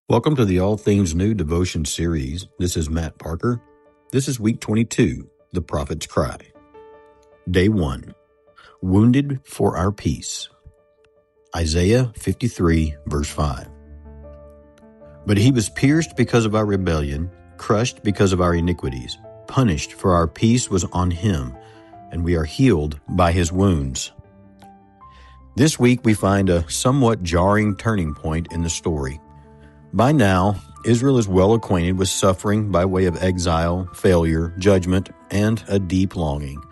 Welcome to the All Things New devotion series. This is Matt Parker. This is week 22, The Prophet's Cry. Day 1, Wounded for Our Peace. Isaiah 53, verse 5. But he was pierced because of our rebellion, crushed because of our iniquities. Punished for our peace was on him, and we are healed by his wounds. This week we find a somewhat jarring turning point in the story. By now, Israel is well acquainted with suffering by way of exile, failure, judgment, and a deep longing.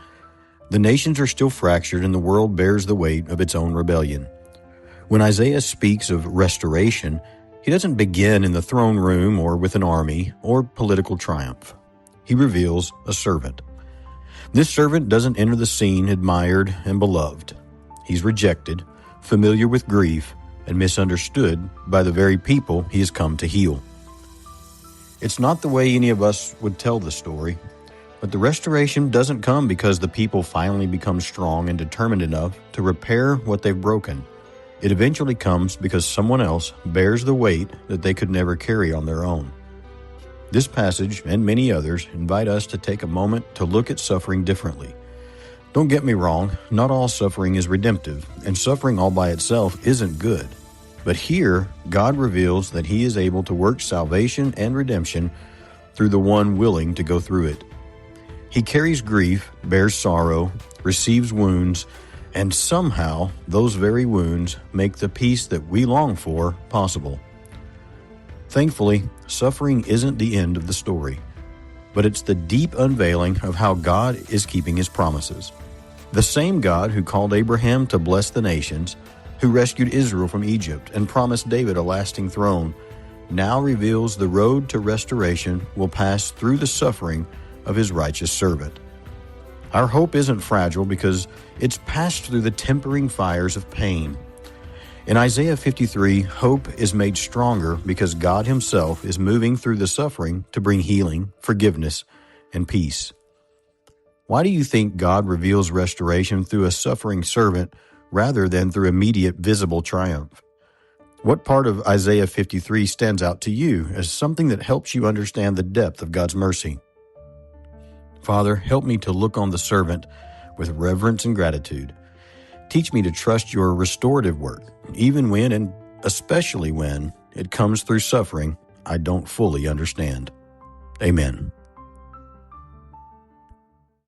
The nations are still fractured and the world bears the weight of its own rebellion. When Isaiah speaks of restoration, he doesn't begin in the throne room or with an army or political triumph. He reveals a servant. This servant doesn't enter the scene admired and beloved. He's rejected, familiar with grief, and misunderstood by the very people he has come to heal. It's not the way any of us would tell the story, but the restoration doesn't come because the people finally become strong and determined enough to repair what they've broken. It eventually comes because someone else bears the weight that they could never carry on their own. This passage and many others invite us to take a moment to look at suffering differently. Don't get me wrong, not all suffering is redemptive, and suffering all by itself isn't good. But here, God reveals that He is able to work salvation and redemption through the one willing to go through it. He carries grief, bears sorrow, receives wounds, and somehow those very wounds make the peace that we long for possible. Thankfully, suffering isn't the end of the story, but it's the deep unveiling of how God is keeping His promises. The same God who called Abraham to bless the nations, who rescued Israel from Egypt and promised David a lasting throne, now reveals the road to restoration will pass through the suffering of His righteous servant. Our hope isn't fragile because it's passed through the tempering fires of pain. In Isaiah 53, hope is made stronger because God Himself is moving through the suffering to bring healing, forgiveness, and peace. Why do you think God reveals restoration through a suffering servant rather than through immediate visible triumph? What part of Isaiah 53 stands out to you as something that helps you understand the depth of God's mercy? Father, help me to look on the servant with reverence and gratitude. Teach me to trust your restorative work, even when and especially when it comes through suffering I don't fully understand. Amen.